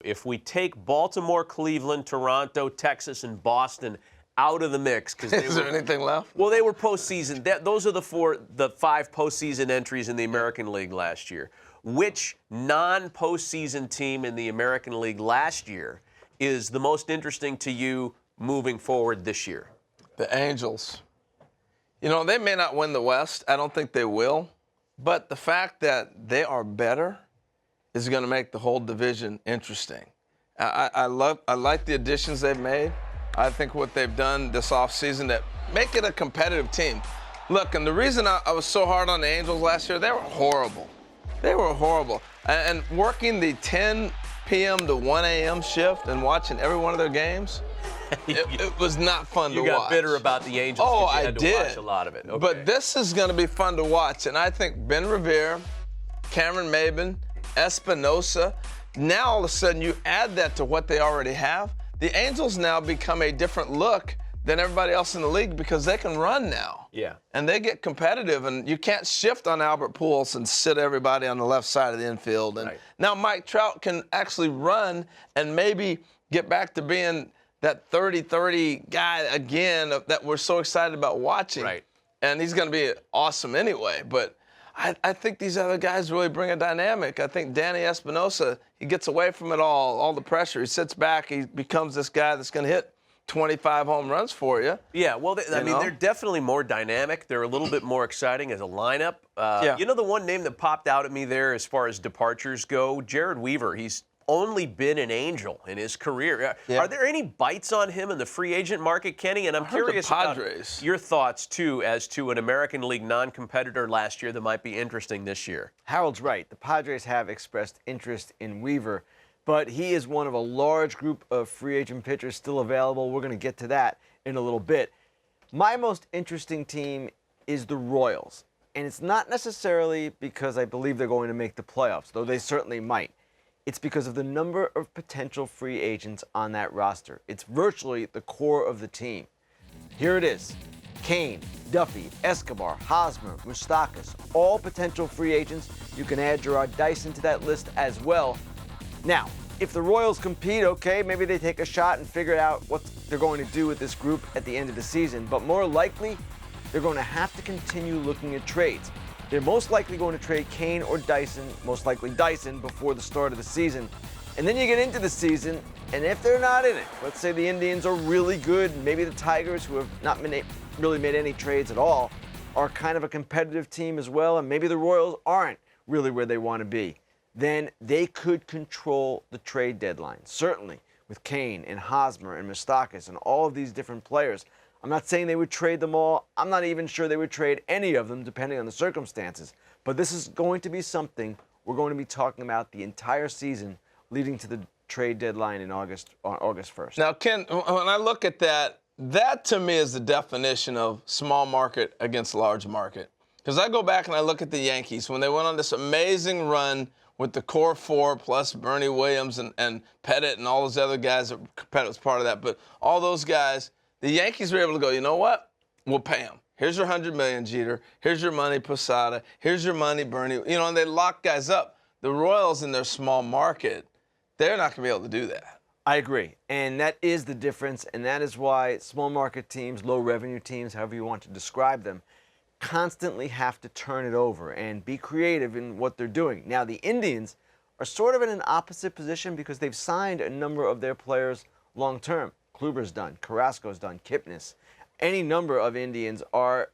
If we take Baltimore, Cleveland, Toronto, Texas, and Boston out of the mix, because is there anything left? Well, they were postseason. Those are the five postseason entries in the American League last year. Which non-postseason team in the American League last year is the most interesting to you moving forward this year? The Angels. You know, they may not win the West. I don't think they will. But the fact that they are better is going to make the whole division interesting. I like the additions they've made. I think what they've done this offseason that make it a competitive team. Look, and the reason I was so hard on the Angels last year, they were horrible. They were horrible. And working the 10 p.m. to 1 a.m. shift and watching every one of their games, it was not fun to watch. You got bitter about the Angels. Oh, I did. To watch a lot of it. Okay. But this is going to be fun to watch. And I think Ben Revere, Cameron Maybin, Espinosa, now all of a sudden you add that to what they already have. The Angels now become a different look than everybody else in the league because they can run now. Yeah. And they get competitive, and you can't shift on Albert Pujols and sit everybody on the left side of the infield. And right. Now Mike Trout can actually run and maybe get back to being that 30-30 guy again that we're so excited about watching. Right. And he's going to be awesome anyway. But I think these other guys really bring a dynamic. I think Danny Espinosa, he gets away from it all the pressure. He sits back. He becomes this guy that's going to hit 25 home runs for you. Yeah, well, I mean, they're definitely more dynamic. They're a little bit more exciting as a lineup. Yeah. You know, the one name that popped out at me there as far as departures go, Jared Weaver. He's only been an Angel in his career. Yeah. Are there any bites on him in the free agent market, Kenny? And I'm curious about your thoughts, too, as to an American League non-competitor last year that might be interesting this year. Harold's right. The Padres have expressed interest in Weaver, but he is one of a large group of free agent pitchers still available. We're going to get to that in a little bit. My most interesting team is the Royals, and it's not necessarily because I believe they're going to make the playoffs, though they certainly might. It's because of the number of potential free agents on that roster. It's virtually the core of the team. Here it is. Kane, Duffy, Escobar, Hosmer, Moustakas, all potential free agents. You can add Gerard Dyson to that list as well. Now, if the Royals compete, okay, maybe they take a shot and figure out what they're going to do with this group at the end of the season. But more likely, they're going to have to continue looking at trades. They're most likely going to trade Kane or Dyson, most likely Dyson, before the start of the season. And then you get into the season, and if they're not in it, let's say the Indians are really good, maybe the Tigers, who have not really made any trades at all, are kind of a competitive team as well, and maybe the Royals aren't really where they want to be, then they could control the trade deadline. Certainly, with Kane and Hosmer and Moustakas and all of these different players. I'm not saying they would trade them all. I'm not even sure they would trade any of them, depending on the circumstances. But this is going to be something we're going to be talking about the entire season leading to the trade deadline on August 1st. Now, Ken, when I look at that, that to me is the definition of small market against large market. Because I go back and I look at the Yankees when they went on this amazing run with the core four plus Bernie Williams and Pettit and all those other guys. Pettit was part of that, but all those guys, the Yankees were able to go, you know what? We'll pay them. Here's your $100 million, Jeter. Here's your money, Posada. Here's your money, Bernie. You know, and they lock guys up. The Royals in their small market, they're not going to be able to do that. I agree. And that is the difference. And that is why small market teams, low revenue teams, however you want to describe them, constantly have to turn it over and be creative in what they're doing. Now, the Indians are sort of in an opposite position because they've signed a number of their players long term. Kluber's done, Carrasco's done, Kipnis. Any number of Indians are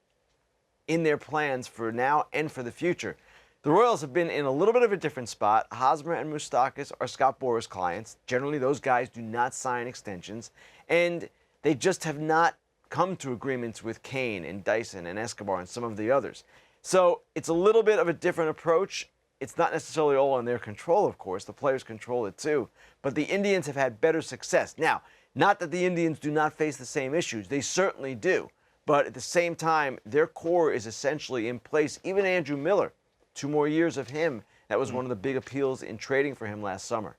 in their plans for now and for the future. The Royals have been in a little bit of a different spot. Hosmer and Moustakas are Scott Boras clients. Generally, those guys do not sign extensions, and they just have not come to agreements with Kane and Dyson and Escobar and some of the others. So it's a little bit of a different approach. It's not necessarily all in their control, of course. The players control it too. But the Indians have had better success. Now, not that the Indians do not face the same issues. They certainly do. But at the same time, their core is essentially in place. Even Andrew Miller, 2 more years of him, that was one of the big appeals in trading for him last summer.